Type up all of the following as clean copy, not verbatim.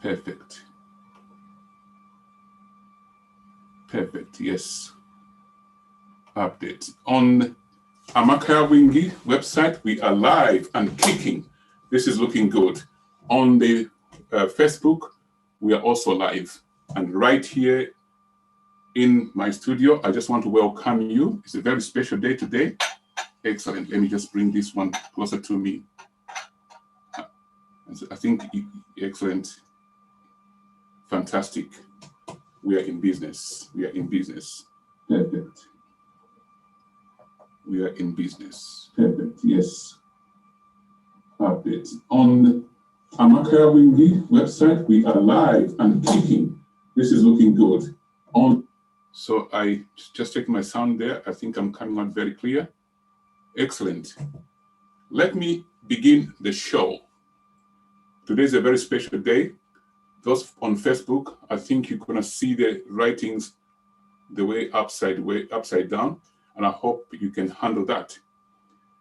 Perfect. Perfect. Yes. Update. On Amaka Wingi website, we are live and kicking. This is looking good. On the Facebook, we are also live. And right here in my studio, I just want to welcome you. It's a very special day today. Excellent. Let me just bring this one closer to me. I think, excellent. Fantastic. We are in business. We are in business. Perfect. We are in business. Perfect. Yes. Update. On Amaka Wingi website, we are live and kicking. This is looking good. So I just checked my sound there. I think I'm coming out very clear. Excellent. Let me begin the show. Today is a very special day. Those on Facebook, I think you're gonna see the writings the way upside down, and I hope you can handle that.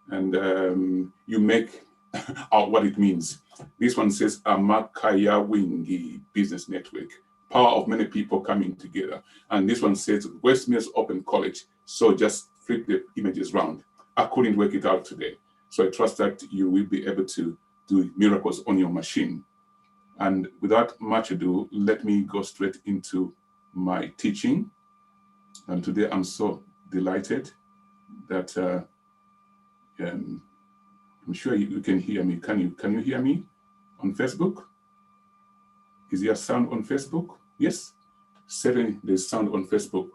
And you make out what it means. This one says Amakaya Wingi Business Network, power of many people coming together. And this one says Westmere's Open College. So just flip the images around. I couldn't work it out today. So I trust that you will be able to do miracles on your machine. And without much ado, let me go straight into my teaching. And today I'm so delighted that I'm sure you can hear me. Can you hear me on Facebook? Is there sound on Facebook? Yes, certainly there's sound on Facebook.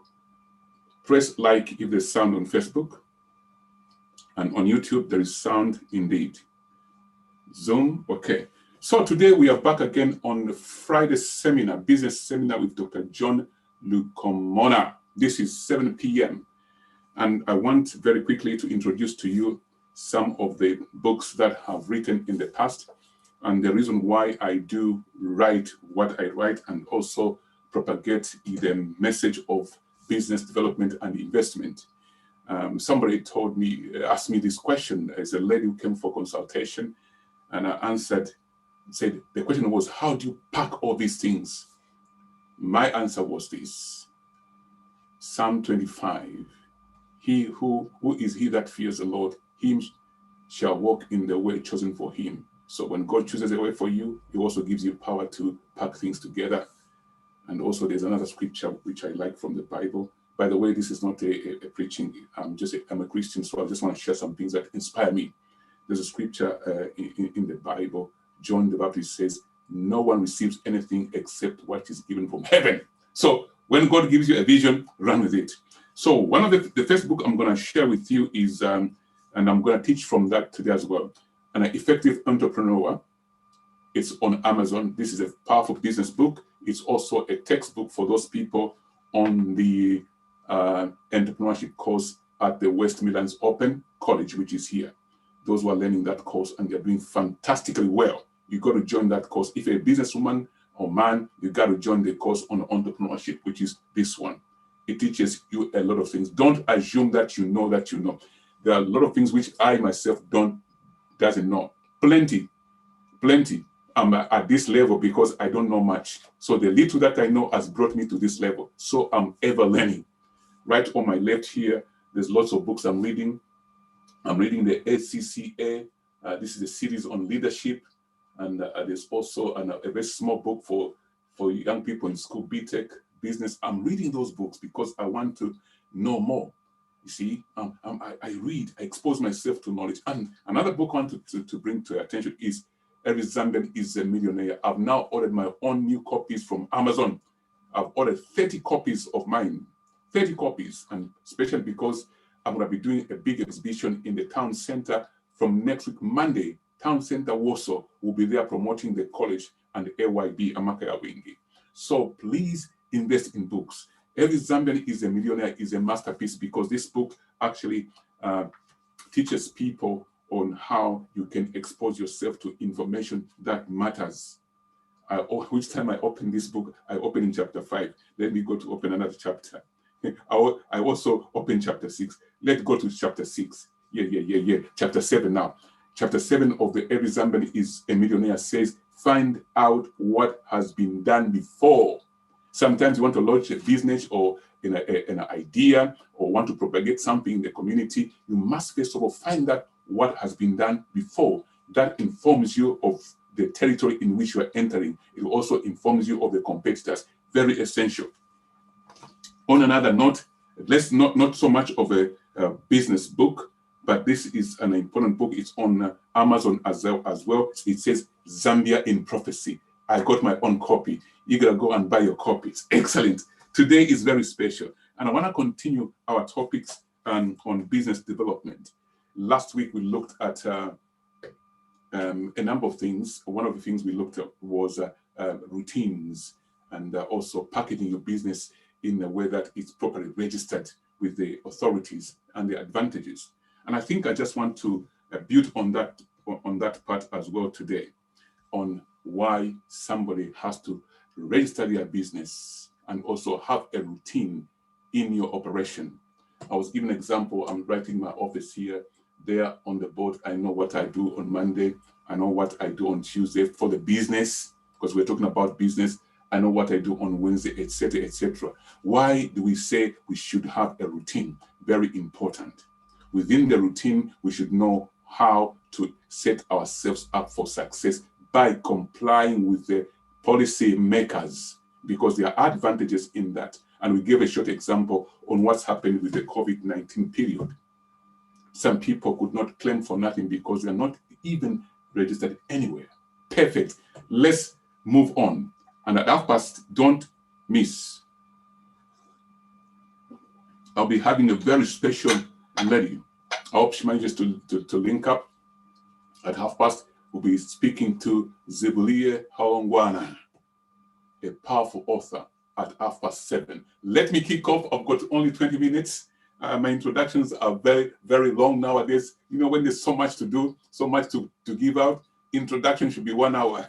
Press like if there's sound on Facebook. And on YouTube, there is sound indeed. Zoom, okay. So today we are back again on the Friday seminar, business seminar with Dr. John Lukomona. This is 7 p.m. And I want very quickly to introduce to you some of the books that I've written in the past and the reason why I do write what I write and also propagate the message of business development and investment. Somebody asked me this question as a lady who came for consultation, and I said, the question was, how do you pack all these things? My answer was this, Psalm 25, who is he that fears the Lord? Him shall walk in the way chosen for him. So when God chooses a way for you, he also gives you power to pack things together. And also there's another scripture which I like from the Bible. By the way, this is not a preaching. I'm a Christian, so I just want to share some things that inspire me. There's a scripture in the Bible. John the Baptist says, no one receives anything except what is given from heaven. So when God gives you a vision, run with it. So one of the first book I'm going to share with you is, and I'm going to teach from that today as well, An Effective Entrepreneur. It's on Amazon. This is a powerful business book. It's also a textbook for those people on the entrepreneurship course at the West Midlands Open College, which is here. Those who are learning that course and they're doing fantastically well. You got to join that course. If you're a businesswoman or man, you got to join the course on entrepreneurship, which is this one. It teaches you a lot of things. Don't assume that you know that you know. There are a lot of things which I myself doesn't know. Plenty. I'm at this level because I don't know much. So the little that I know has brought me to this level. So I'm ever learning. Right on my left here, there's lots of books I'm reading. I'm reading the ACCA. This is a series on leadership. And there's also a very small book for young people in school, BTech, business. I'm reading those books because I want to know more. You see, I read, I expose myself to knowledge. And another book I want to bring to your attention is Every Zambian is a Millionaire. I've now ordered my own new copies from Amazon. I've ordered 30 copies of mine, 30 copies, and especially because I'm going to be doing a big exhibition in the town center from next week, Monday. Town Center Warsaw will be there promoting the college and the AYB, Amakaya Wingi. So please invest in books. Every Zambian is a Millionaire is a masterpiece because this book actually teaches people on how you can expose yourself to information that matters. Each time I open this book, I open in chapter 5. Let me go to open another chapter. I also open chapter 6. Let's go to chapter 6. Yeah. Chapter 7 now. Chapter 7 of the Every Zambian is a Millionaire says find out what has been done before. Sometimes you want to launch a business or an idea or want to propagate something in the community. You must first of all find out what has been done before. That informs you of the territory in which you are entering. It also informs you of the competitors. Very essential. On another note, let's not so much of a business book, but this is an important book. It's on Amazon as well. It says Zambia in Prophecy. I got my own copy. You gotta go and buy your copies. Excellent. Today is very special, and I want to continue our topics on business development. Last week we looked at a number of things. One of the things we looked at was routines and also packaging your business in a way that it's properly registered with the authorities and the advantages. And I think I just want to build on that part as well today, on why somebody has to register their business and also have a routine in your operation. I was given an example. I'm writing my office here. There on the board, I know what I do on Monday. I know what I do on Tuesday for the business, because we're talking about business. I know what I do on Wednesday, etc., etc. Why do we say we should have a routine? Very important. Within the routine, we should know how to set ourselves up for success by complying with the policy makers, because there are advantages in that. And we gave a short example on what's happened with the COVID-19 period. Some people could not claim for nothing because they're not even registered anywhere. Perfect. Let's move on. And at 1:30, don't miss. I'll be having a very special lady. I hope she manages to link up. At 1:30, we'll be speaking to Zibulie Haongwana, a powerful author, at 7:30. Let me kick off. I've got only 20 minutes. My introductions are very, very long nowadays. You know, when there's so much to do, so much to give out, introduction should be 1 hour.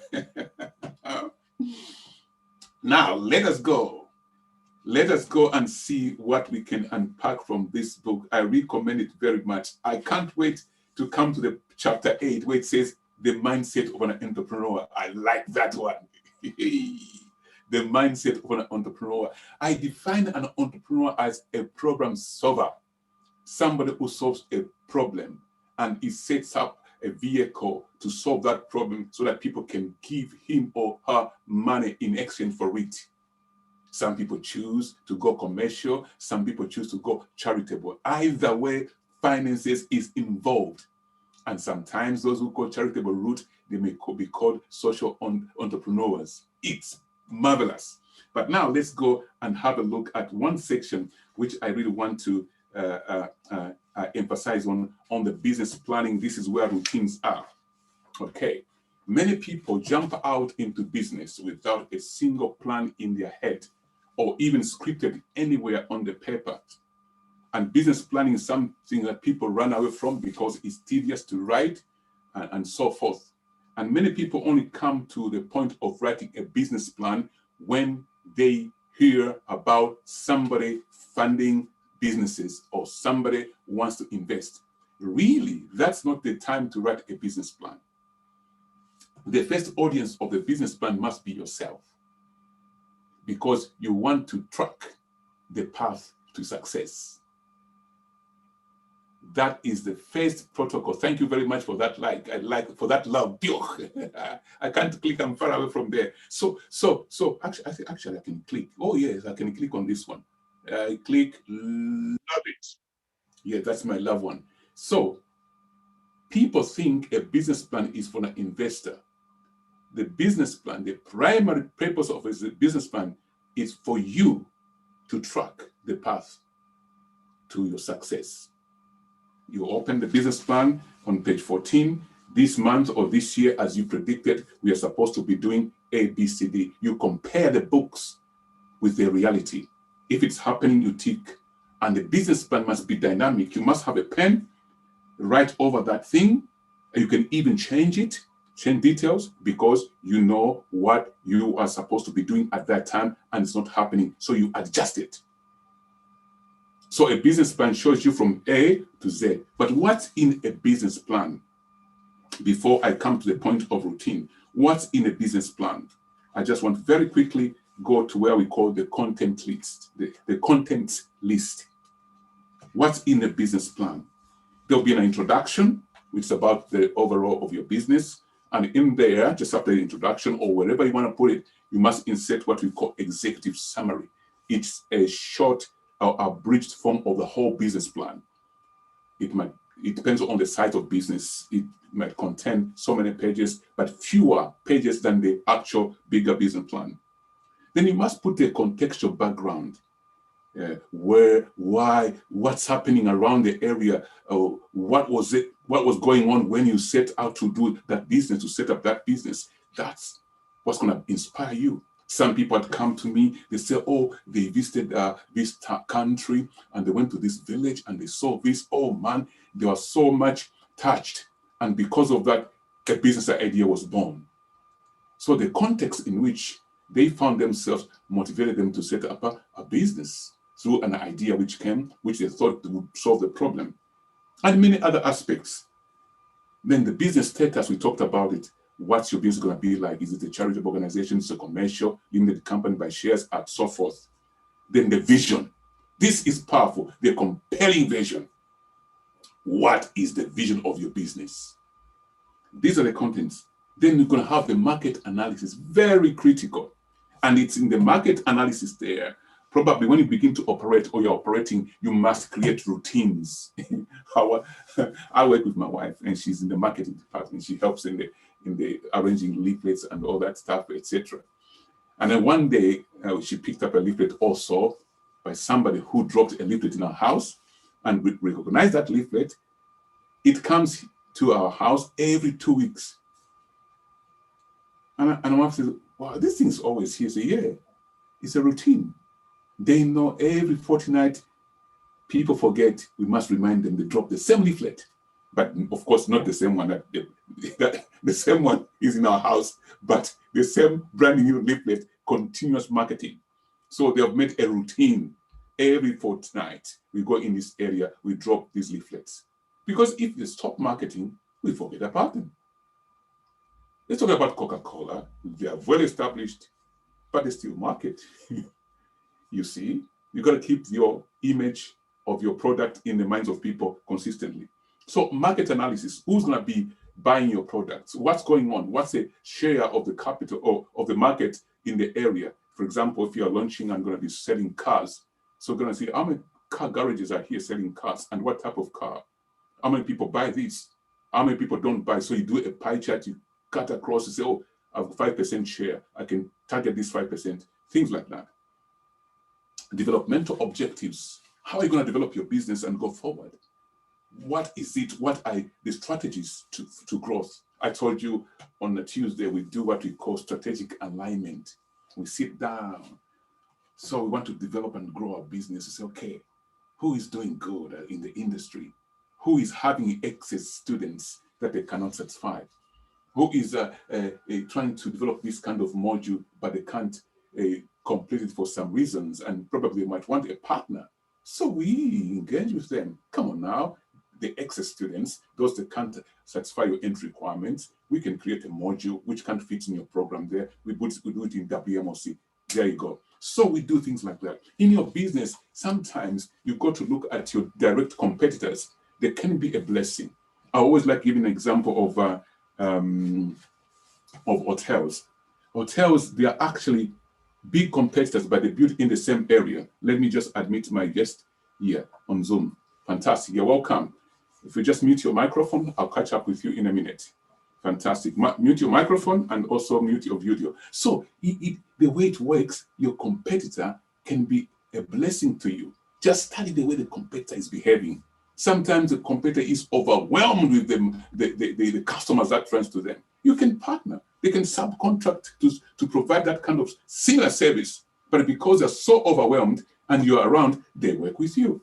Now, let us go. Let us go and see what we can unpack from this book. I recommend it very much. I can't wait to come to the chapter 8 where it says the mindset of an entrepreneur. I like that one. The mindset of an entrepreneur. I define an entrepreneur as a problem solver, somebody who solves a problem and he sets up a vehicle to solve that problem so that people can give him or her money in exchange for it. Some people choose to go commercial, some people choose to go charitable. Either way, finances is involved. And sometimes those who go charitable route, they may be called social entrepreneurs. It's marvelous. But now let's go and have a look at one section which I really want to emphasize on the business planning. This is where routines are. Okay. Many people jump out into business without a single plan in their head or even scripted anywhere on the paper. And business planning is something that people run away from because it's tedious to write and so forth. And many people only come to the point of writing a business plan when they hear about somebody funding businesses or somebody wants to invest. Really, that's not the time to write a business plan. The first audience of the business plan must be yourself, because you want to track the path to success. That is the first protocol. Thank you very much for that like. I like for that love. I can't click. I'm far away from there. So actually I can click. Oh yes, I can click on this one. I click. Love it. Yeah, that's my love one. So people think a business plan is for an investor. The business plan, the primary purpose of a business plan is for you to track the path to your success. You open the business plan on page 14. This month or this year, as you predicted, we are supposed to be doing A, B, C, D. You compare the books with the reality. If it's happening, you tick. And the business plan must be dynamic. You must have a pen, write over that thing. You can even change it, change details, because you know what you are supposed to be doing at that time and it's not happening. So you adjust it. So a business plan shows you from A to Z. But what's in a business plan? Before I come to the point of routine, What's in a business plan? I just want to very quickly go to where we call the content list. The content list. What's in a business plan? There'll be an introduction, which is about the overall of your business. And in there, just after the introduction or wherever you want to put it, you must insert what we call executive summary. It's a short or abridged form of the whole business plan. It depends on the size of business. It might contain so many pages, but fewer pages than the actual bigger business plan. Then you must put a contextual background. Where, why, what's happening around the area, what was going on when you set out to do that business, to set up that business. That's what's going to inspire you. Some people had come to me, they say, oh, they visited this country and they went to this village and they saw this. Oh man, they were so much touched. And because of that, a business idea was born. So the context in which they found themselves motivated them to set up a business through an idea which they thought would solve the problem, and many other aspects. Then the business status, we talked about it. What's your business going to be like? Is it a charitable organization? Is it a commercial, limited company by shares, and so forth? Then the vision. This is powerful, the compelling vision. What is the vision of your business? These are the contents. Then you're going to have the market analysis, very critical. And it's in the market analysis there. Probably when you begin to operate or you're operating, you must create routines. I work with my wife and she's in the marketing department. She helps in the arranging leaflets and all that stuff, etc. And then one day she picked up a leaflet also by somebody who dropped a leaflet in our house, and we recognized that leaflet. It comes to our house every 2 weeks. And my wife says, wow, this thing's always here. I say, yeah, it's a routine. They know every fortnight, people forget, we must remind them they drop the same leaflet. But of course, not the same one. The same one is in our house, but the same brand new leaflet, continuous marketing. So they have made a routine. Every fortnight, we go in this area, we drop these leaflets. Because if they stop marketing, we forget about them. Let's talk about Coca-Cola. They are well established, but they still market. You see, you got to keep your image of your product in the minds of people consistently. So market analysis, who's going to be buying your products? What's going on? What's the share of the capital or of the market in the area? For example, if you're launching and going to be selling cars, so we're going to see how many car garages are here selling cars and what type of car. How many people buy this? How many people don't buy? So you do a pie chart, you cut across, you say, oh, I have 5% share. I can target this 5%, things like that. Developmental objectives. How are you going to develop your business and go forward? What is it? What are the strategies to growth? I told you on a Tuesday, we do what we call strategic alignment. We sit down. So we want to develop and grow our business. We say, okay, who is doing good in the industry? Who is having excess students that they cannot satisfy? Who is trying to develop this kind of module, but they can't complete it for some reasons, and probably might want a partner. So we engage with them. Come on now, the excess students, those that can't satisfy your entry requirements, we can create a module which can't fit in your program there. We do it in WMOC. There you go. So we do things like that. In your business, sometimes you got to look at your direct competitors. They can be a blessing. I always like giving an example of hotels. Hotels, they are actually big competitors, but they build in the same area. Let me just admit my guest here on Zoom. Fantastic. You're welcome. If you just mute your microphone, I'll catch up with you in a minute. Fantastic. Mute your microphone and also mute your video. So the way it works, your competitor can be a blessing to you. Just study the way the competitor is behaving. Sometimes the competitor is overwhelmed with them, the customers that runs to them. You can partner. They can subcontract to provide that kind of similar service. But because they're so overwhelmed and you're around, they work with you.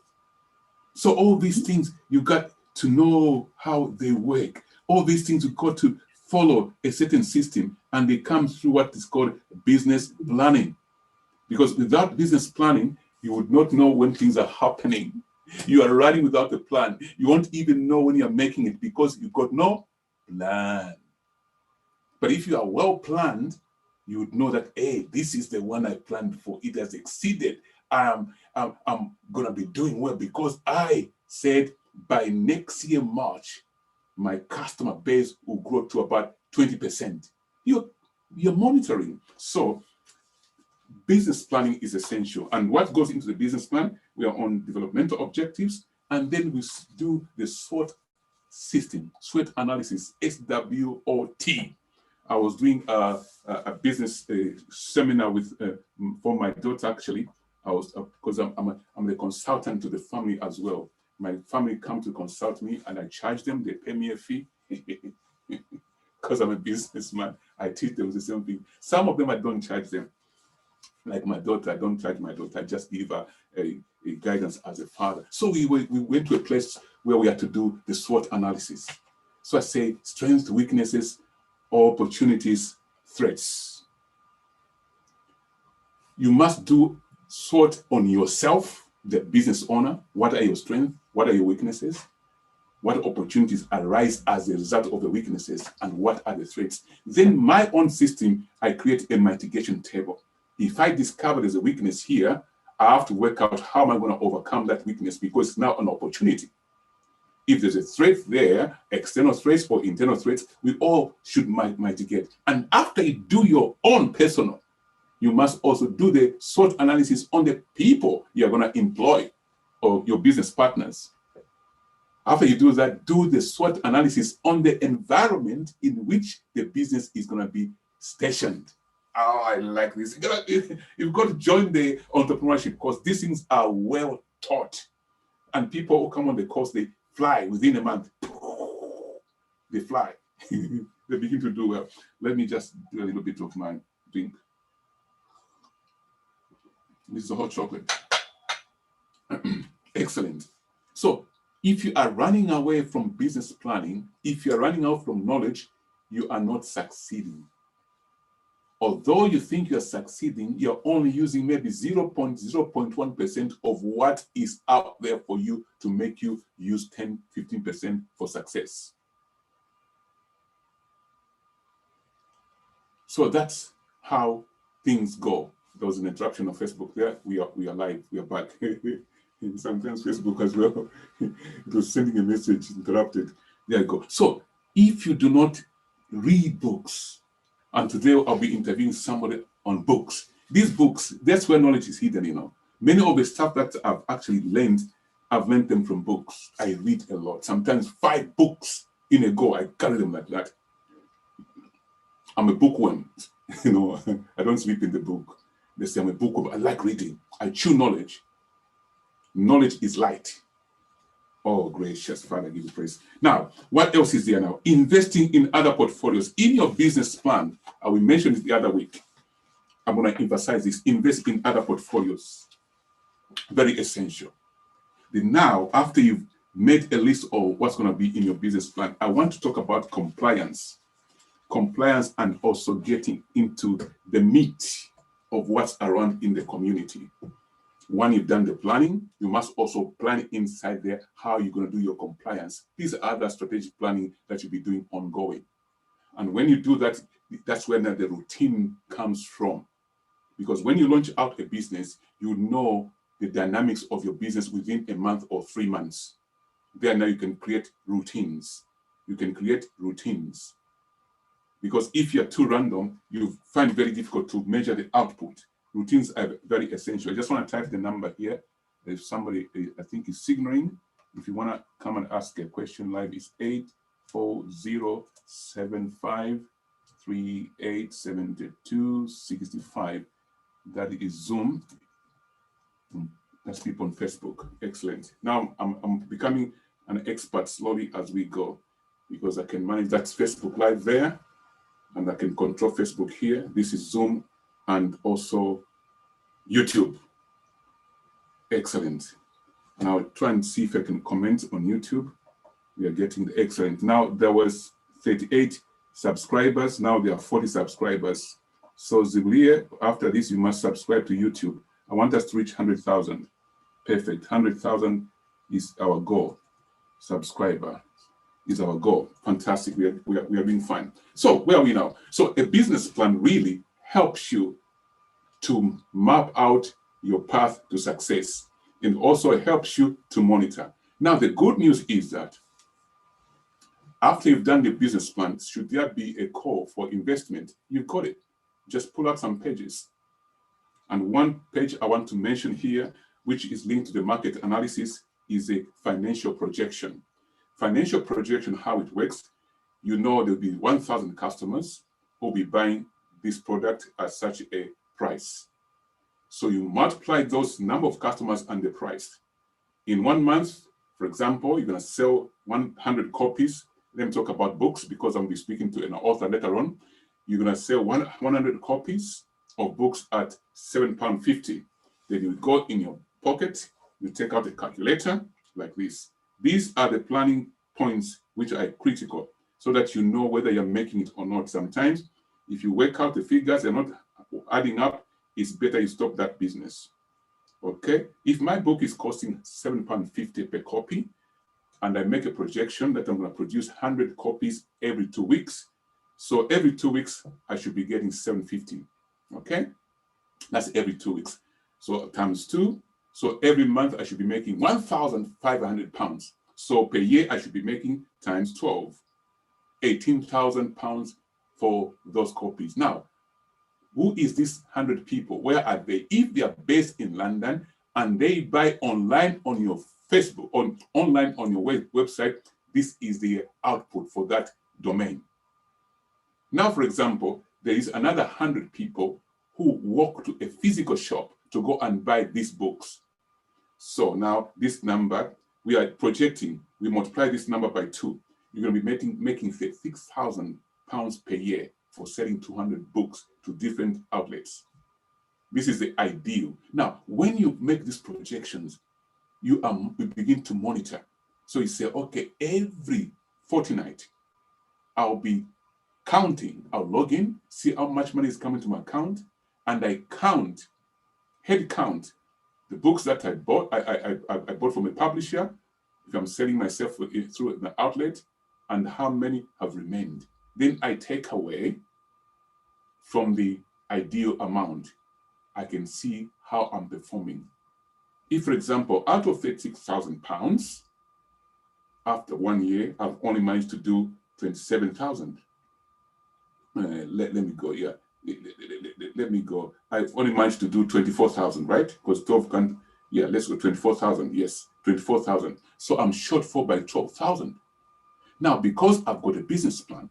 So all these things, you got to know how they work. All these things, you got to follow a certain system, and they come through what is called business planning. Because without business planning, you would not know when things are happening. You are running without a plan. You won't even know when you're making it because you've got no plan. But if you are well planned, you would know that, hey, this is the one I planned for. It has exceeded. I'm going to be doing well because I said by next year, March, my customer base will grow to about 20%. You're monitoring. So business planning is essential. And what goes into the business plan? We are on developmental objectives, and then we do the SWOT system, SWOT analysis, SWOT. I was doing a business seminar with for my daughter. Actually, I was because I'm the consultant to the family as well. My family come to consult me, and I charge them. They pay me a fee because I'm a businessman. I teach them the same thing. Some of them I don't charge them. Like my daughter, I don't charge my daughter. I just give her a guidance as a father. So we went to a place where we had to do the SWOT analysis. So I say strengths, weaknesses, opportunities, threats. You must do SWOT on yourself, the business owner. What are your strengths? What are your weaknesses? What opportunities arise as a result of the weaknesses? And what are the threats? Then my own system, I create a mitigation table. If I discover there's a weakness here, I have to work out how am I going to overcome that weakness because it's now an opportunity. If there's a threat there, external threats or internal threats, we all should mitigate. And after you do your own personal, you must also do the SWOT analysis on the people you're going to employ or your business partners. After you do that, do the SWOT analysis on the environment in which the business is going to be stationed. Oh, I like this. You've got to join the entrepreneurship course. These things are well taught. And people who come on the course, they fly within a month. They fly. They begin to do well. Let me just do a little bit of my drink. This is a hot chocolate. Excellent. So if you are running away from business planning, if you are running out from knowledge, you are not succeeding. Although you think you're succeeding, you're only using maybe 0.1% of what is out there for you to make you use 10, 15% for success. So that's how things go. There was an interruption on Facebook there. We are live. We are back. Sometimes Facebook as well. It was sending a message interrupted. There you go. So if you do not read books, and today I'll be interviewing somebody on books. These books, that's where knowledge is hidden, you know. Many of the stuff that I've actually learned, I've learned them from books. I read a lot. Sometimes 5 books in a go. I carry them like that. I'm a bookworm. You know, I don't sleep in the book. They say I'm a bookworm. I like reading. I chew knowledge. Knowledge is light. Oh, gracious Father, give you praise. Now, what else is there now? Investing in other portfolios. In your business plan, we mentioned it the other week. I'm going to emphasize this. Invest in other portfolios. Very essential. Then now, after you've made a list of what's going to be in your business plan, I want to talk about compliance. Compliance and also getting into the meat of what's around in the community. When you've done the planning, you must also plan inside there how you're going to do your compliance. These are other strategic planning that you'll be doing ongoing. And when you do that, that's when the routine comes from. Because when you launch out a business, you know the dynamics of your business within a month or 3 months. There now you can create routines. You can create routines. Because if you're too random, you find it very difficult to measure the output. Routines are very essential. I just want to type the number here. If somebody, I think, is signaling, if you want to come and ask a question live, it's 84075387265. That is Zoom. That's people on Facebook. Excellent. Now I'm becoming an expert slowly as we go because I can manage that Facebook live there and I can control Facebook here. This is Zoom and also YouTube. Excellent. And I'll try and see if I can comment on YouTube. We are getting the excellent. Now there was 38 subscribers. Now there are 40 subscribers. So Ziblier, after this, you must subscribe to YouTube. I want us to reach 100,000. Perfect. 100,000 is our goal. Subscriber. is our goal. Fantastic. We are doing fine. So where are we now? So a business plan really helps you to map out your path to success, and also helps you to monitor. Now, the good news is that after you've done the business plan, should there be a call for investment, you've got it. Just pull out some pages. And one page I want to mention here, which is linked to the market analysis, is a financial projection. Financial projection, how it works, you know there'll be 1,000 customers who will be buying this product at such a price. So you multiply those number of customers and the price. In 1 month, for example, you're going to sell 100 copies. Let me talk about books because I'm going to be speaking to an author later on. You're going to sell 100 copies of books at £7.50. Then you go in your pocket, you take out a calculator like this. These are the planning points which are critical so that you know whether you're making it or not. Sometimes, if you work out the figures, they're not adding up, it's better you stop that business. Okay? If my book is costing £7.50 per copy, and I make a projection that I'm going to produce 100 copies every 2 weeks, so every 2 weeks, I should be getting £7.50. Okay? That's every 2 weeks. So times 2. So every month, I should be making £1,500. So per year, I should be making times 12, £18,000 for those copies. Now, who is this 100 people? Where are they? If they are based in London and they buy online on your Facebook, online on your website, this is the output for that domain. Now, for example, there is another 100 people who walk to a physical shop to go and buy these books. So now this number, we are projecting, we multiply this number by 2. You're going to be making £6,000 per year for selling 200 books to different outlets. This is the ideal. Now, when you make these projections, you begin to monitor. So you say, okay, every fortnight, I'll be counting, I'll log in, see how much money is coming to my account, and I count, head count, the books that I bought. I bought from a publisher, if I'm selling myself through an outlet, and how many have remained. Then I take away from the ideal amount. I can see how I'm performing. If, for example, out of £36,000, after 1 year, I've only managed to do 27,000. Let me go, yeah. Let me go. I've only managed to do 24,000, right? Because 12 can, yeah, let's go 24,000. Yes, 24,000. So I'm shortfall by 12,000. Now, because I've got a business plan,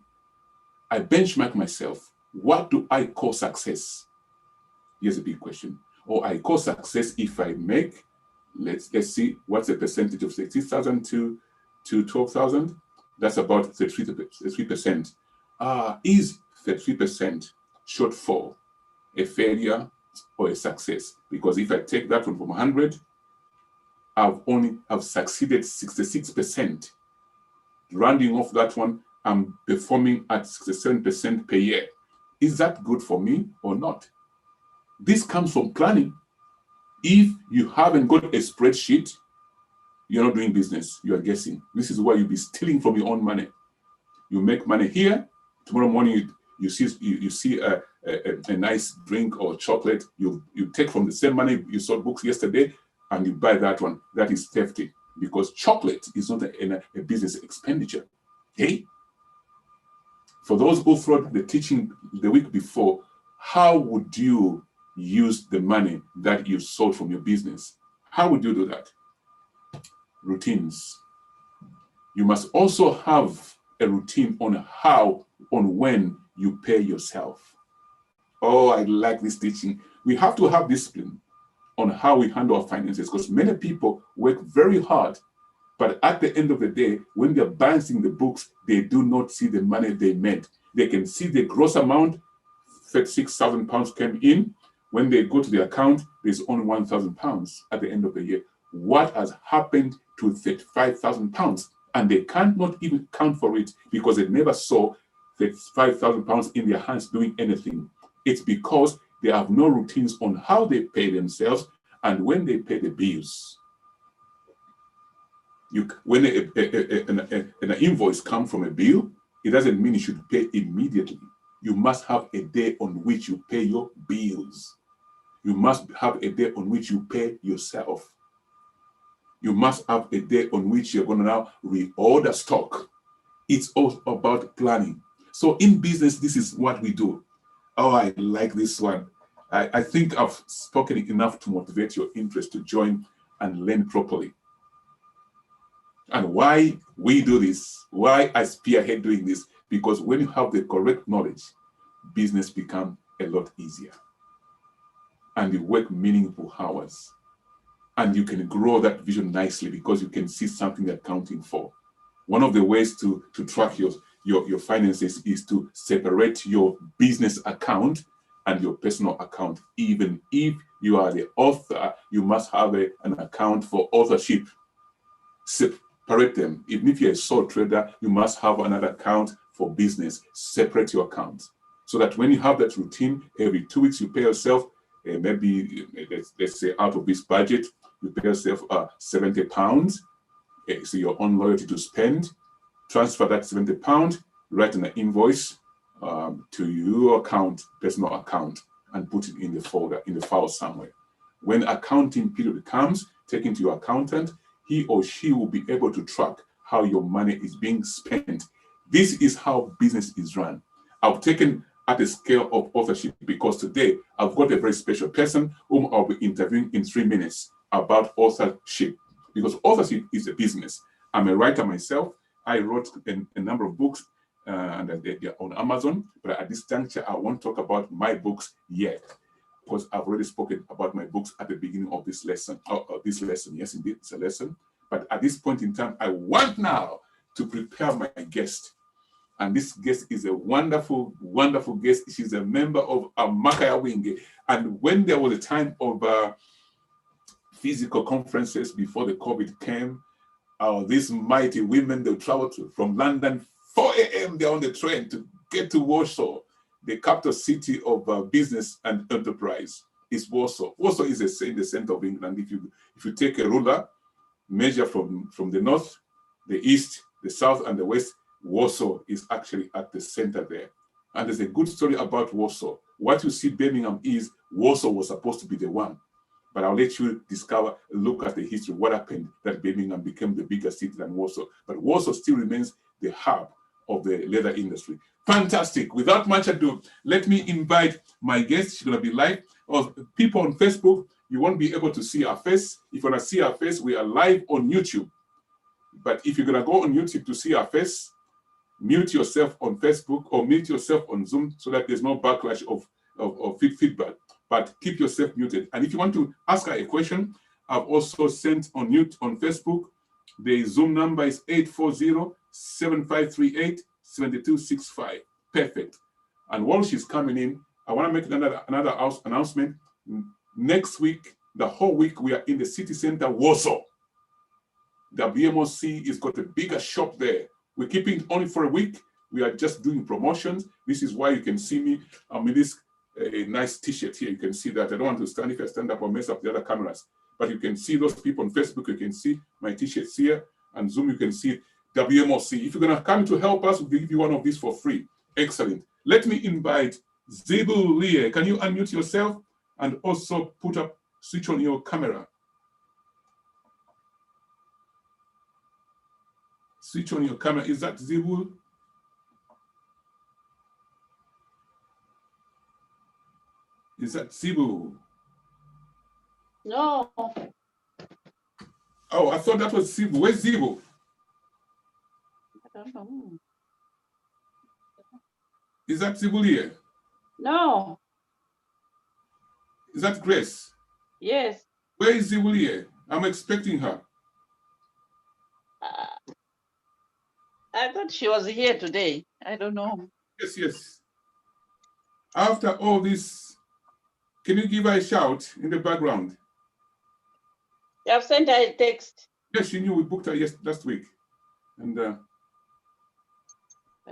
I benchmark myself. What do I call success? Here's a big question. Or I call success if I make, let's see, what's the percentage of 60,000 to 12,000? That's about 33%. Is 33% shortfall a failure or a success? Because if I take that one from 100, I've succeeded 66%. Rounding off that one, I'm performing at 67% per year. Is that good for me or not? This comes from planning. If you haven't got a spreadsheet, you're not doing business, you are guessing. This is why you'll be stealing from your own money. You make money here, tomorrow morning you see a nice drink or chocolate, you take from the same money you sold books yesterday and you buy that one. That is thefty, because chocolate is not a business expenditure. Okay? For those who followed the teaching the week before, how would you use the money that you sold from your business? How would you do that? Routines. You must also have a routine on when you pay yourself. Oh, I like this teaching. We have to have discipline on how we handle our finances, because many people work very hard, but at the end of the day, when they're balancing the books, they do not see the money they made. They can see the gross amount, £36,000 came in. When they go to the account, there's only £1,000 at the end of the year. What has happened to £35,000? And they cannot even count for it because they never saw £35,000 in their hands doing anything. It's because they have no routines on how they pay themselves and when they pay the bills. When an invoice comes from a bill, it doesn't mean you should pay immediately. You must have a day on which you pay your bills. You must have a day on which you pay yourself. You must have a day on which you're going to now reorder stock. It's all about planning. So in business, this is what we do. Oh, I like this one. I think I've spoken enough to motivate your interest to join and learn properly. And why we do this, why I spearhead doing this, because when you have the correct knowledge, business becomes a lot easier. And you work meaningful hours. And you can grow that vision nicely because you can see something you're accounting for. One of the ways to track your finances is to separate your business account and your personal account. Even if you are the author, you must have an account for authorship. Separate them. Even if you're a sole trader, you must have another account for business. Separate your accounts so that when you have that routine, every 2 weeks you pay yourself, maybe let's say out of this budget, you pay yourself £70. So your own loyalty to spend, transfer that £70, write an invoice to your account, personal account, and put it in the folder, in the file somewhere. When accounting period comes, take it to your accountant. He or she will be able to track how your money is being spent. This is how business is run. I've taken at a scale of authorship because today I've got a very special person whom I'll be interviewing in 3 minutes about authorship, because authorship is a business. I'm a writer myself. I wrote a number of books and they're on Amazon, but at this juncture, I won't talk about my books yet because I've already spoken about my books at the beginning of this lesson. Yes, indeed, it's a lesson. But at this point in time, I want now to prepare my guest. And this guest is a wonderful, wonderful guest. She's a member of Amakaya Wing. And when there was a time of physical conferences before the COVID came, these mighty women, they traveled from London, 4 a.m. they're on the train to get to Warsaw, the capital city of business and enterprise. Is Warsaw. Warsaw is in the center of England. If you take a ruler, measure from the north, the east, the south, and the west, Warsaw is actually at the center there. And there's a good story about Warsaw. What you see Birmingham is, Warsaw was supposed to be the one. But I'll let you look at the history, what happened that Birmingham became the bigger city than Warsaw. But Warsaw still remains the hub of the leather industry. Fantastic. Without much ado, let me invite my guest. She's going to be live. Or people on Facebook, you won't be able to see our face. If you want to see our face, we are live on YouTube. But if you're going to go on YouTube to see our face, mute yourself on Facebook or mute yourself on Zoom so that there's no backlash of feedback. But keep yourself muted. And if you want to ask her a question, I've also sent on Facebook. The Zoom number is 840-7538-7265. Perfect. And while she's coming in, I want to make another announcement. Next week, the whole week, we are in the city center, Warsaw. The WMOC has got a bigger shop there. We're keeping it only for a week. We are just doing promotions. This is why you can see me. I'm in this a nice t-shirt here. You can see that. I don't want to stand. If I stand up or mess up the other cameras. But you can see those people on Facebook. You can see my t-shirts here. And Zoom, you can see WMOC. If you're going to come to help us, we'll give you one of these for free. Excellent. Let me invite Zibu Lie. Can you unmute yourself and also switch on your camera? Switch on your camera. Is that Zibu? Is that Zibu? No. Oh, I thought that was Zibu. Where's Zibu? I don't know. Is that Zibu here? No. Is that Grace? Yes. Where is Zibu here? I'm expecting her. I thought she was here today. I don't know. Yes, yes. After all this, can you give her a shout in the background? You have sent her a text. Yes, she knew we booked her last week. And I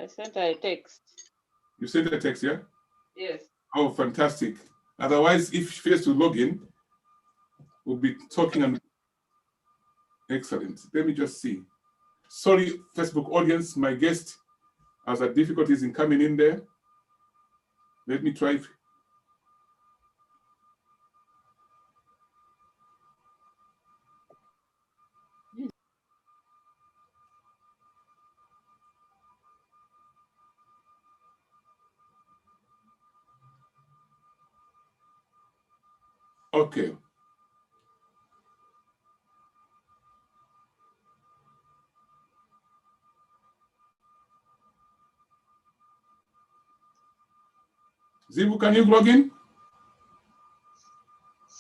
sent her a text. You sent her a text, yeah? Yes. Oh, fantastic. Otherwise, if she fails to log in, we'll be talking and Excellent. Let me just see. Sorry, Facebook audience, my guest has had difficulties in coming in there. Let me try. Okay. Zivu, can you log in?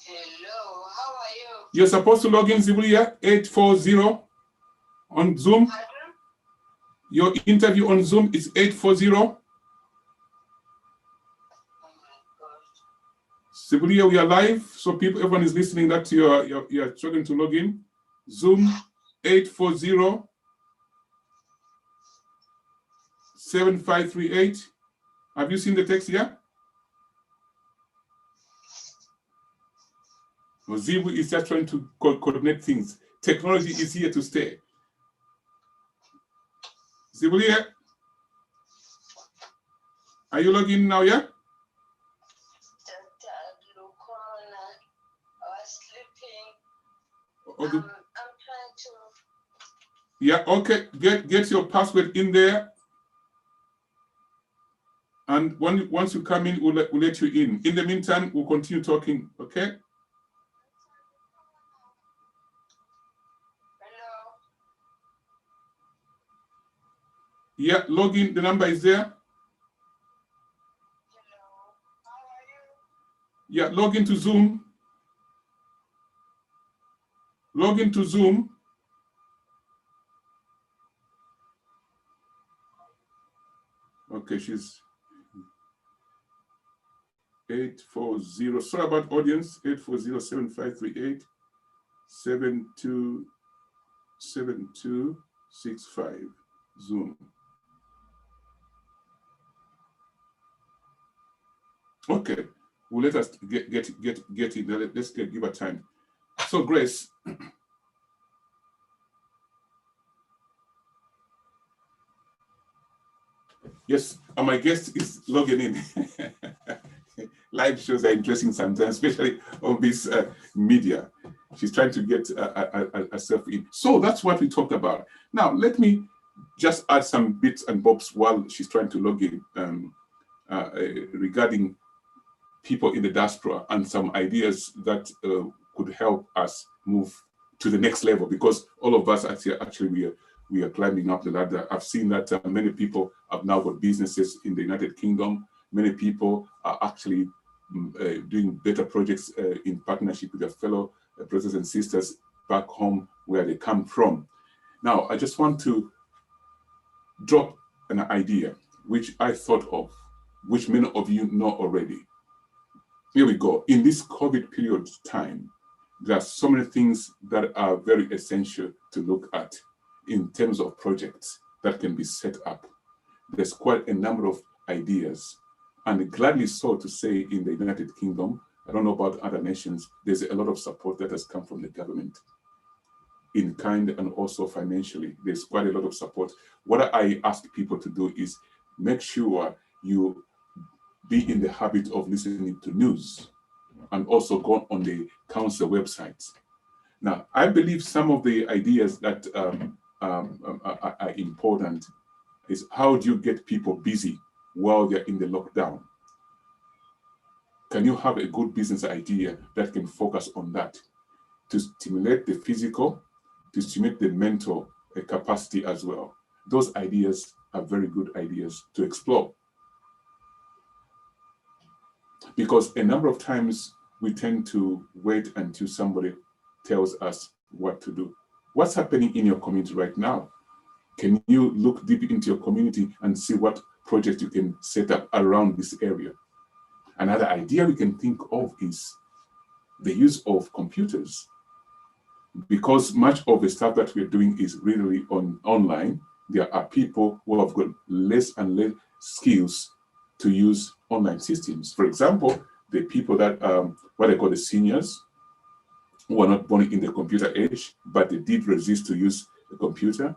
Hello, how are you? You're supposed to log in, Zivu, here, 840 on Zoom. Pardon? Your interview on Zoom is 840. Oh my God. Sibulia, we are live, so people, everyone is listening that you're struggling to log in. Zoom 840 7538. Have you seen the text here? Well, Zibu is just trying to coordinate things. Technology is here to stay. Zibulia, are you logging now, yeah? Dr. Lukomona, I was sleeping. Okay. I'm trying to. Yeah, okay. Get your password in there. And once you come in, we'll let you in. In the meantime, we'll continue talking, okay? Hello. Yeah, log in. The number is there. Hello. How are you? Yeah, log into Zoom. Log into Zoom. Okay, she's 840. Sorry about audience. 840 7538 7265. Zoom. Okay, well, let us get in. Let's give her time. So, Grace. Yes, and my guest is logging in. Live shows are interesting sometimes, especially on this media. She's trying to get herself in. So that's what we talked about. Now, let me just add some bits and bobs while she's trying to log in regarding people in the diaspora and some ideas that could help us move to the next level, because all of us actually we are climbing up the ladder. I've seen that many people have now got businesses in the United Kingdom. Many people are actually doing better projects in partnership with their fellow brothers and sisters back home where they come from. Now, I just want to drop an idea which I thought of, which many of you know already. Here we go. In this COVID period time, there are so many things that are very essential to look at in terms of projects that can be set up. There's quite a number of ideas, and gladly so to say, in the United Kingdom, I don't know about other nations, there's a lot of support that has come from the government in kind and also financially. There's quite a lot of support. What I ask people to do is make sure you be in the habit of listening to news and also go on the council websites. Now, I believe some of the ideas that are important is how do you get people busy while they're in the lockdown? Can you have a good business idea that can focus on that to stimulate the physical, to stimulate the mental capacity as well? Those ideas are very good ideas to explore. Because a number of times we tend to wait until somebody tells us what to do. What's happening in your community right now? Can you look deep into your community and see what project you can set up around this area? Another idea we can think of is the use of computers. Because much of the stuff that we're doing is really online, there are people who have got less and less skills to use online systems. For example, the people that, what I call the seniors, who are not born in the computer age, but they did resist to use a computer.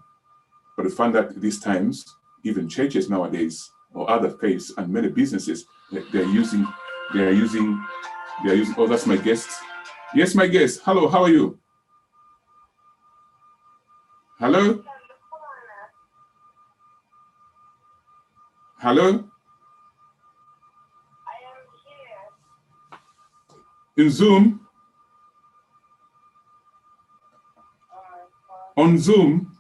But we found that these times, even churches nowadays, or other faiths and many businesses, they're using, oh, that's my guest. Yes, my guest. Hello, how are you? Hello? Hello? I am here. In Zoom? On Zoom,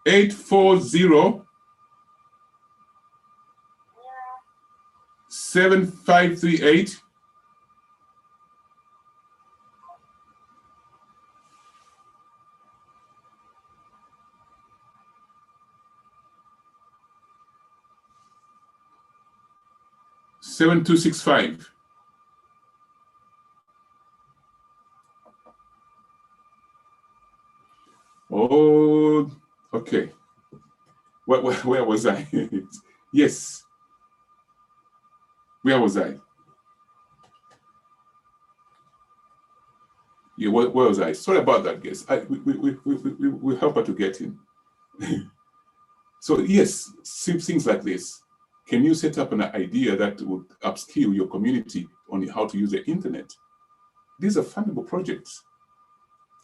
840 7538 7265. Oh, okay. Where was I? Yes. Where was I? Yeah, where was I? Sorry about that, guys. We help her to get in. So yes, things like this. Can you set up an idea that would upskill your community on how to use the internet? These are fundable projects.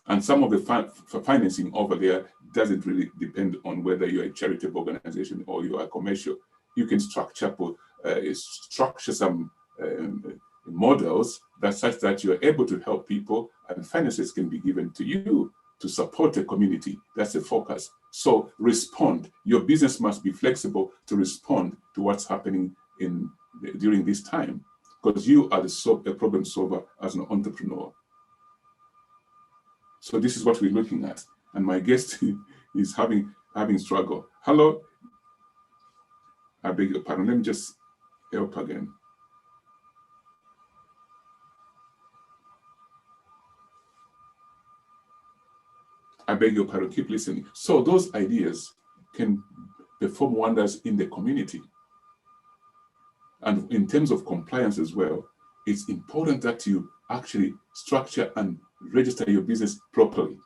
And some of the financing over there doesn't really depend on whether you're a charitable organization or you are commercial. You can structure some models that such that you're able to help people, and finances can be given to you to support the community. That's the focus. So respond. Your business must be flexible to respond to what's happening during this time, because you are a problem solver as an entrepreneur. So this is what we're looking at. And my guest is having struggle. Hello. I beg your pardon. Let me just help again. I beg your pardon. Keep listening. So those ideas can perform wonders in the community. And in terms of compliance as well, it's important that you actually structure and register your business properly.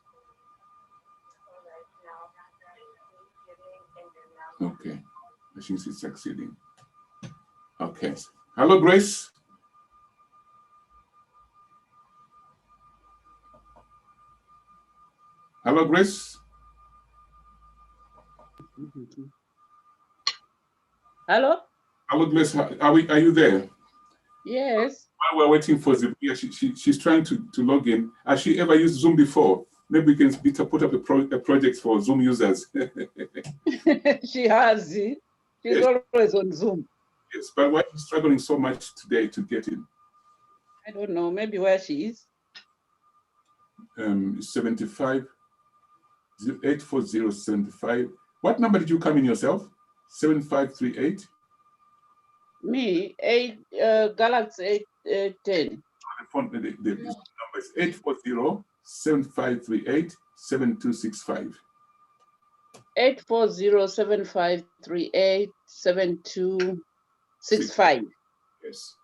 Okay, I think it's succeeding. Okay. Hello, Grace. Hello, Grace. Hello? Hello, Grace. Are you there? Yes. While we're waiting for Zibia, she's trying to log in. Has she ever used Zoom before? Maybe we can put up a project for Zoom users. She has. She's Yes. always on Zoom. Yes, but why are you struggling so much today to get in? I don't know, maybe where she is. 75 84075. What number did you come in yourself? 7538? Me, Galaxy 810. The number is 840 7538 7265. 840-7538-7265. Yes.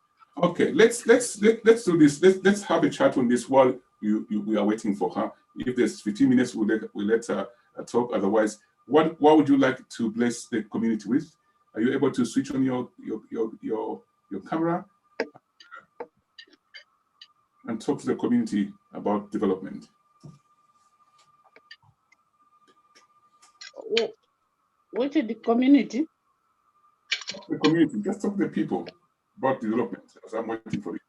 Okay, let's do this. Let's have a chat on this while we are waiting for her. If there's 15 minutes, we'll let her talk. Otherwise, what would you like to bless the community with? Are you able to switch on your camera and talk to the community about development? Which is the community? The community, just talk to the people about development as I'm waiting for it.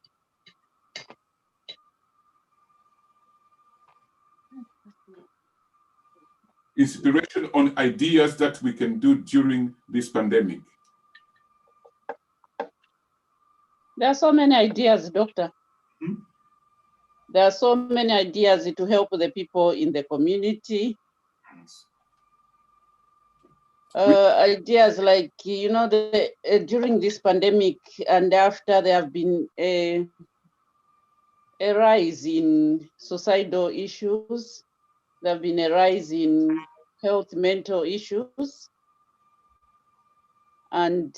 Inspiration on ideas that we can do during this pandemic. There are so many ideas, Doctor. Hmm? There are so many ideas to help the people in the community. Ideas like, during this pandemic and after, there have been a rise in societal issues. There have been a rise in mental issues. And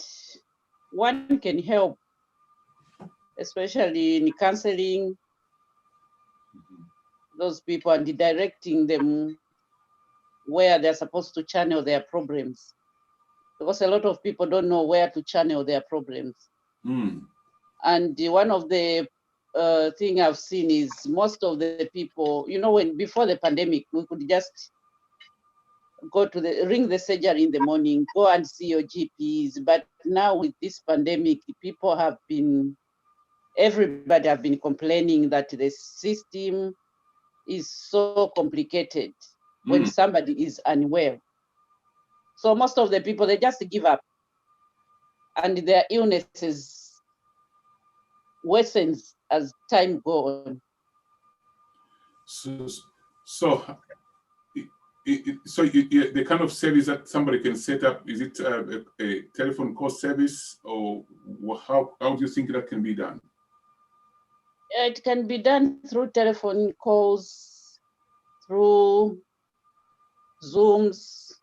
one can help, especially in counseling, those people and directing them where they're supposed to channel their problems. Because a lot of people don't know where to channel their problems. Mm. And one of the thing I've seen is most of the people, when before the pandemic, we could just go to ring the surgery in the morning, go and see your GPs. But now with this pandemic, everybody have been complaining that the system is so complicated when somebody is unwell. So most of the people, they just give up and their illnesses worsens as time goes on. The kind of service that somebody can set up, is it a telephone call service, or how do you think that can be done? It can be done through telephone calls, through Zooms,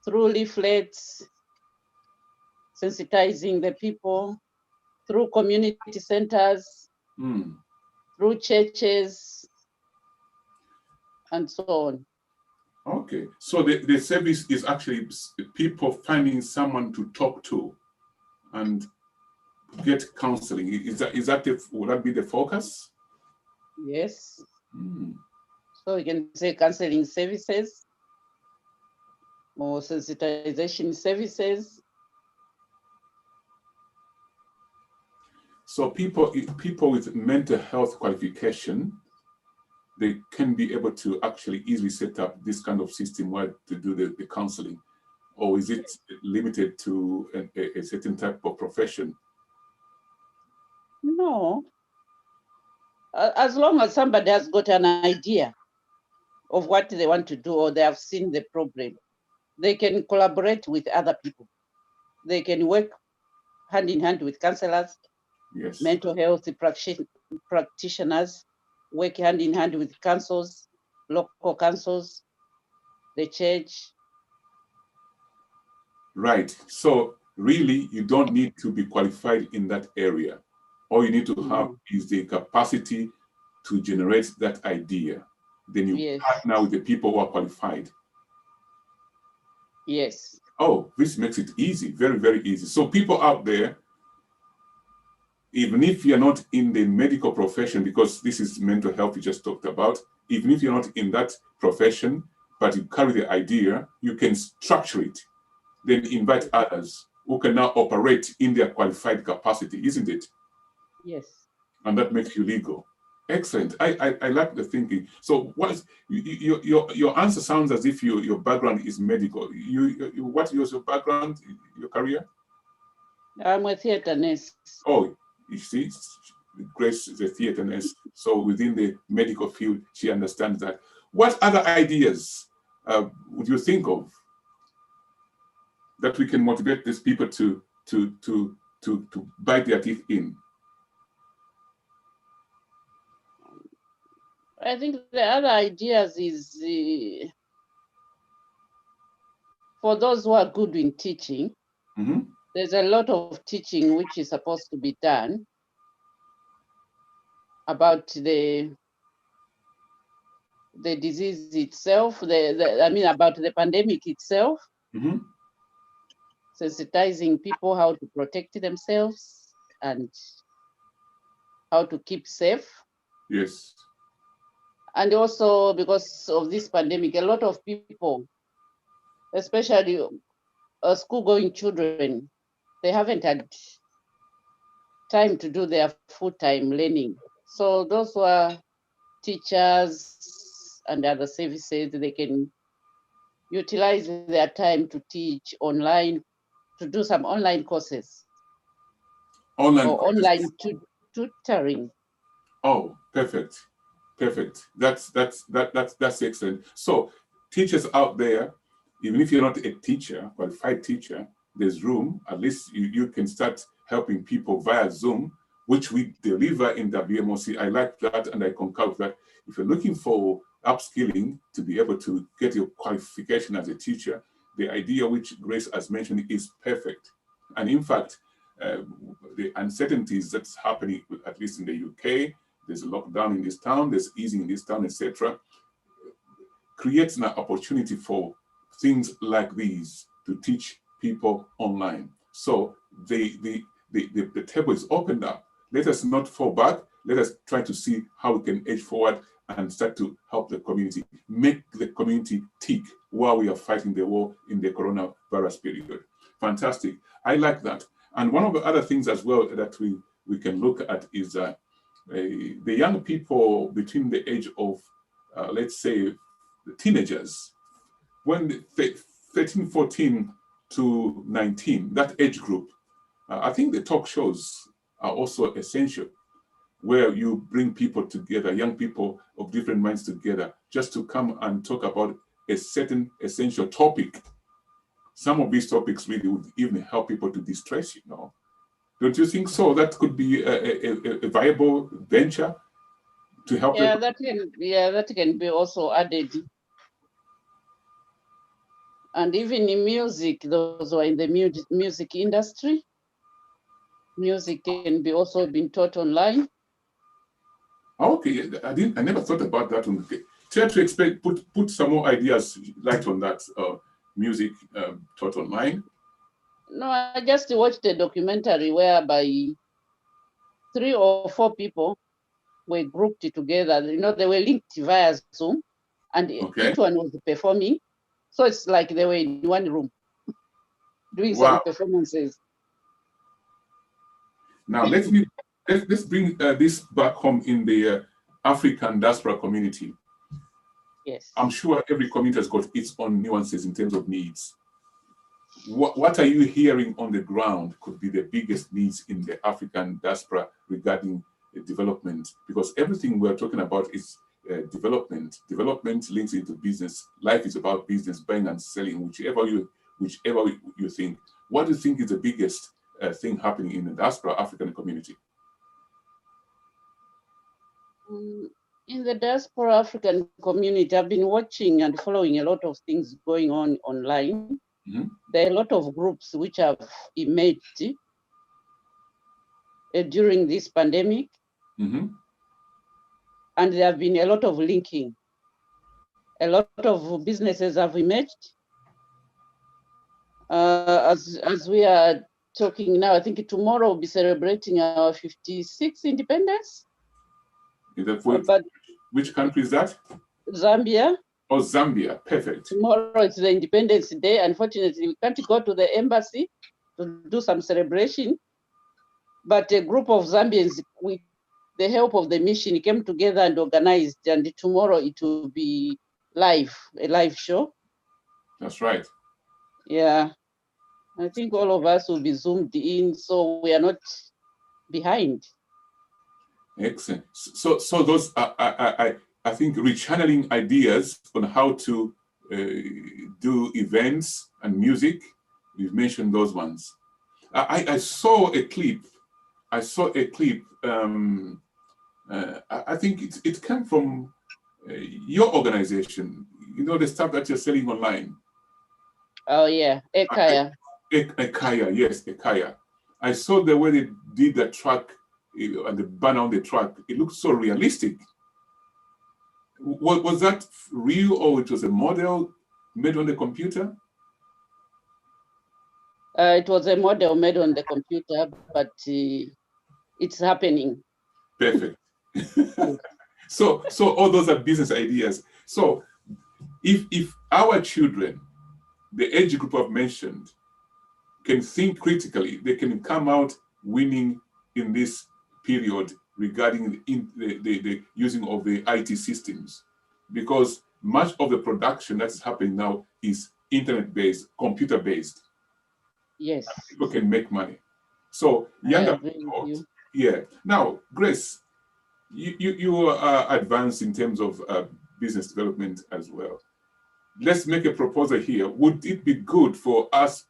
through leaflets, sensitizing the people, through community centers, through churches, and so on. Okay, so the service is actually people finding someone to talk to and get counseling. Would that be the focus? Yes. So we can say counseling services or sensitization services. So people with mental health qualification, they can be able to actually easily set up this kind of system where to do the counseling, or is it limited to a certain type of profession? No. As long as somebody has got an idea of what they want to do, or they have seen the problem, they can collaborate with other people. They can work hand in hand with counselors, yes, mental health practitioners, work hand in hand with councils, local councils, the church. Right. So really, you don't need to be qualified in that area. All you need to have is the capacity to generate that idea. Then you partner with the people who are qualified. Yes. Oh, this makes it easy, very, very easy. So people out there, even if you're not in the medical profession, because this is mental health we just talked about, even if you're not in that profession, but you carry the idea, you can structure it, then invite others who can now operate in their qualified capacity, isn't it? Yes. And that makes you legal. Excellent. I like the thinking. So what is your answer sounds as if your background is medical. What is your background, your career? I'm a theater nurse. Oh, you see, Grace is a theater nurse. So within the medical field, she understands that. What other ideas would you think of that we can motivate these people to bite their teeth in? I think the other ideas is for those who are good in teaching, there's a lot of teaching which is supposed to be done about the disease itself, about the pandemic itself, sensitizing people how to protect themselves and how to keep safe. Yes. And also because of this pandemic, a lot of people, especially school-going children, they haven't had time to do their full-time learning. So those who are teachers and other services, they can utilize their time to teach online, to do some online courses. Online tutoring. Oh, perfect. Perfect. That's excellent. So teachers out there, even if you're not a teacher, qualified teacher, there's room. At least you can start helping people via Zoom, which we deliver in WMOC. I like that and I concur with that. If you're looking for upskilling to be able to get your qualification as a teacher, the idea which Grace has mentioned is perfect. And in fact, the uncertainties that's happening, at least in the UK, there's a lockdown in this town, there's easing in this town, etc., creates an opportunity for things like these to teach people online. So the table is opened up. Let us not fall back. Let us try to see how we can edge forward and start to help the community, make the community tick while we are fighting the war in the coronavirus period. Fantastic. I like that. And one of the other things as well that we can look at is the young people between the age of, let's say, the teenagers, when 13, 14 to 19, that age group, I think the talk shows are also essential, where you bring people together, young people of different minds together, just to come and talk about a certain essential topic. Some of these topics really would even help people to distress, you know. Don't you think so? That could be a viable venture to help them? That can be also added. And even in music, those who are in the music industry, music can be also been taught online. Okay, I never thought about that one. Try to explain, put some more ideas light on that. Music taught online. No, I just watched a documentary whereby 3 or 4 people were grouped together. You know, they were linked via Zoom, and Okay. each one was performing. So it's like they were in one room doing Wow. some performances. Now let's bring this back home in the African diaspora community. Yes. I'm sure every community has got its own nuances in terms of needs. What are you hearing on the ground could be the biggest needs in the African diaspora regarding development? Because everything we're talking about is development. Development links into business. Life is about business, buying and selling, whichever you think. What do you think is the biggest thing happening in the diaspora African community? In the diaspora African community, I've been watching and following a lot of things going on online. Mm-hmm. There are a lot of groups which have emerged during this pandemic. Mm-hmm. And there have been a lot of linking. A lot of businesses have emerged. As we are talking now, I think tomorrow we'll be celebrating our 56th independence. But which country is that? Zambia. Oh, Zambia, perfect. Tomorrow it's the Independence Day. Unfortunately, we can't go to the embassy to do some celebration. But a group of Zambians, with the help of the mission, came together and organized, and tomorrow it will be a live show. That's right. Yeah. I think all of us will be zoomed in, so we are not behind. Excellent. So those are, I think, rechanneling ideas on how to do events and music. We've mentioned those ones. I saw a clip. I think it came from your organization. You know, the stuff that you're selling online. Oh yeah, Ekaya. Ekaya, yes, Ekaya. I saw the way they did the track and the banner on the track. It looked so realistic. Was that real, or it was a model made on the computer? It was a model made on the computer, but it's happening. Perfect. So all those are business ideas. So if our children, the age group I've mentioned, can think critically, they can come out winning in this period regarding the using of the IT systems, because much of the production that's happening now is internet-based, computer-based. Yes. People can make money. So younger people, yeah. Now, Grace, you are advanced in terms of business development as well. Let's make a proposal here. Would it be good for us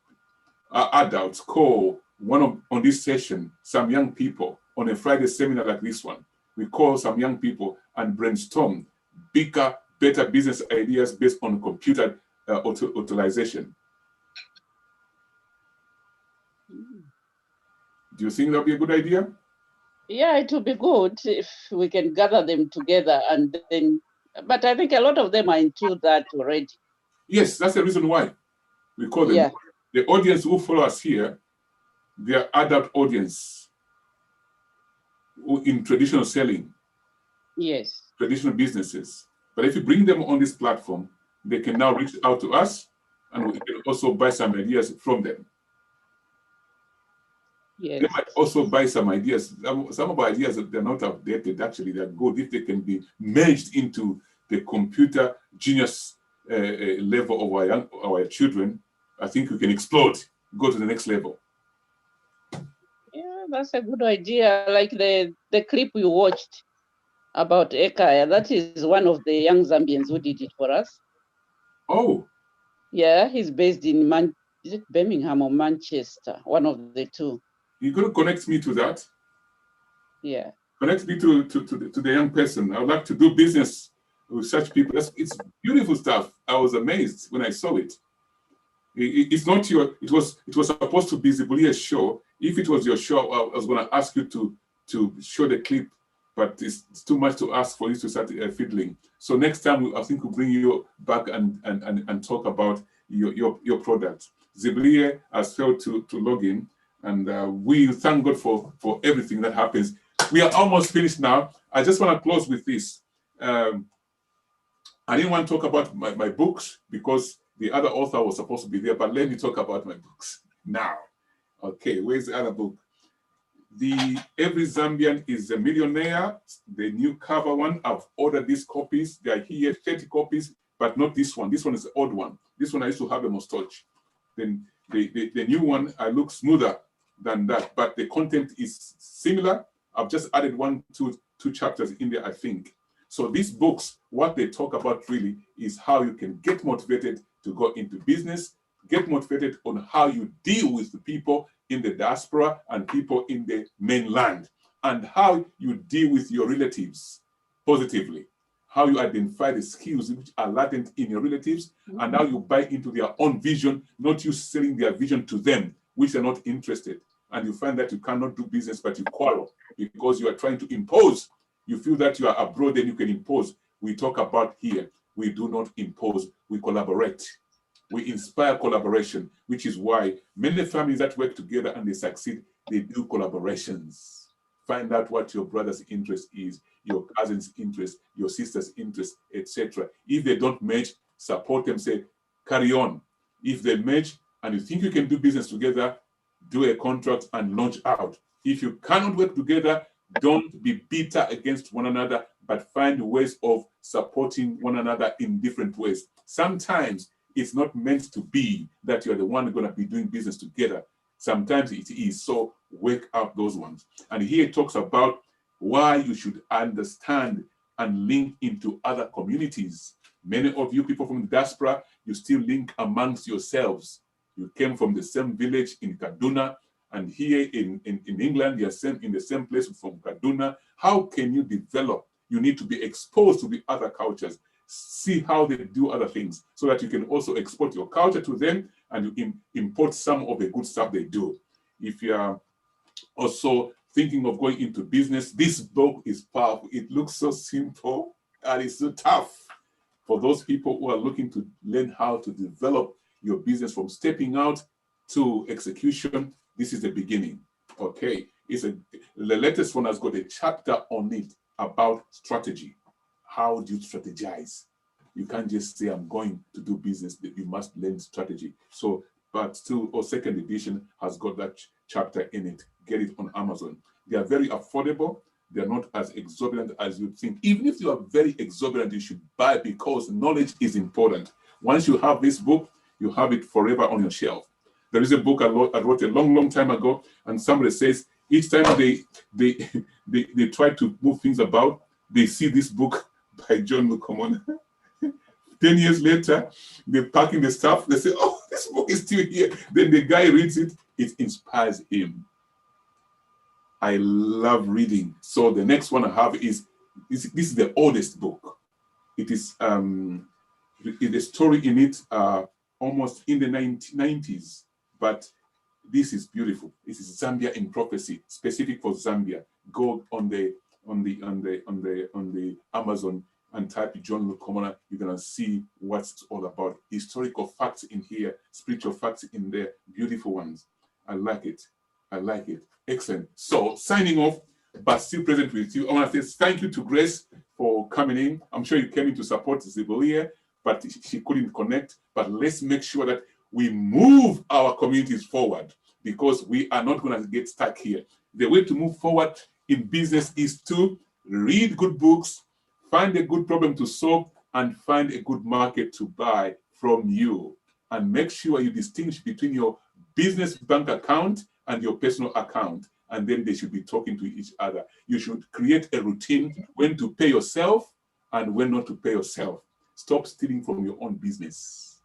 adults call on this session some young people on a Friday seminar like this one? We call some young people and brainstorm bigger, better business ideas based on computer utilization. Do you think that would be a good idea? Yeah, it would be good if we can gather them together and then, but I think a lot of them are into that already. Yes, that's the reason why we call them. Yeah. The audience who follow us here, they are adult audience who in traditional selling, Yes. traditional businesses. But if you bring them on this platform, they can now reach out to us and we can also buy some ideas from them. Yes. They might also buy some ideas. Some of our ideas, they're not outdated, actually, they're good if they can be merged into the computer genius level of our children. I think we can explode, go to the next level. Yeah, that's a good idea. Like the clip we watched about Ekaya, that is one of the young Zambians who did it for us. Oh. Yeah, he's based in is it Birmingham or Manchester? One of the two. You could connect me to that. Yeah. Connect me to the young person. I would like to do business with such people. It's beautiful stuff. I was amazed when I saw it. It's not your. It was supposed to be Zibulia's show. If it was your show, I was going to ask you to show the clip, but it's too much to ask for you to start fiddling. So next time, I think we'll bring you back and talk about your product. Zibulia has failed to log in, and we thank God for everything that happens. We are almost finished now. I just want to close with this. I didn't want to talk about my books because the other author was supposed to be there, but let me talk about my books now. Okay, where's the other book? The Every Zambian is a Millionaire, the new cover one. I've ordered these copies. They are here, 30 copies, but not this one. This one is the old one. This one I used to have a mustache. Then the new one, I look smoother than that, but the content is similar. I've just added two chapters in there, I think. So these books, what they talk about really is how you can get motivated to go into business, get motivated on how you deal with the people in the diaspora and people in the mainland, and how you deal with your relatives positively, how you identify the skills which are latent in your relatives, and how you buy into their own vision, not you selling their vision to them, which are not interested. And you find that you cannot do business, but you quarrel because you are trying to impose. You feel that you are abroad, then you can impose. We talk about here, we do not impose, we collaborate. We inspire collaboration, which is why many families that work together and they succeed, they do collaborations. Find out what your brother's interest is, your cousin's interest, your sister's interest, etc. If they don't match, support them, say, carry on. If they match and you think you can do business together, do a contract and launch out. If you cannot work together, don't be bitter against one another, but find ways of supporting one another in different ways. Sometimes it's not meant to be that you're the one going to be doing business together. Sometimes it is. So work out those ones. And here it talks about why you should understand and link into other communities. Many of you people from the diaspora, you still link amongst yourselves. You came from the same village in Kaduna, and here in England, you're in the same place from Kaduna. How can you develop? You need to be exposed to the other cultures. See how they do other things so that you can also export your culture to them and you can import some of the good stuff they do. If you are also thinking of going into business, this book is powerful. It looks so simple and it's so tough. For those people who are looking to learn how to develop your business from stepping out to execution, this is the beginning. Okay, the latest one has got a chapter on it about strategy. How do you strategize? You can't just say, I'm going to do business. You must learn strategy. So part 2 or second edition has got that chapter in it. Get it on Amazon. They are very affordable. They're not as exorbitant as you think. Even if you are very exorbitant, you should buy because knowledge is important. Once you have this book, you have it forever on your shelf. There is a book I wrote a long, long time ago, and somebody says each time they try to move things about, they see this book by John Lukomona. 10 years later, they're packing the stuff. They say, oh, this book is still here. Then the guy reads it. It inspires him. I love reading. So the next one I have is, this is the oldest book. It is the story in it almost in the 90s. But this is beautiful. This is Zambia in Prophecy, specific for Zambia. go on the Amazon and type John Lukomona. You're gonna see what it's all about. Historical facts in here, spiritual facts in there, beautiful ones. I like it. I like it. Excellent. So signing off, but still present with you. I want to say thank you to Grace for coming in. I'm sure you came in to support Zibelia, but she couldn't connect. But let's make sure that we move our communities forward, because we are not going to get stuck here. The way to move forward in business is to read good books, find a good problem to solve, and find a good market to buy from you. And make sure you distinguish between your business bank account and your personal account. And then they should be talking to each other. You should create a routine when to pay yourself and when not to pay yourself. Stop stealing from your own business.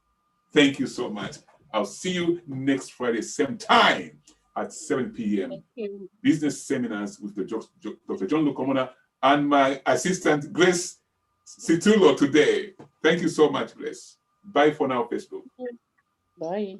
Thank you so much. I'll see you next Friday, same time at 7 p.m. Thank you. Business seminars with Dr. John Lukomona and my assistant, Grace Situlo today. Thank you so much, Grace. Bye for now, Facebook. Bye.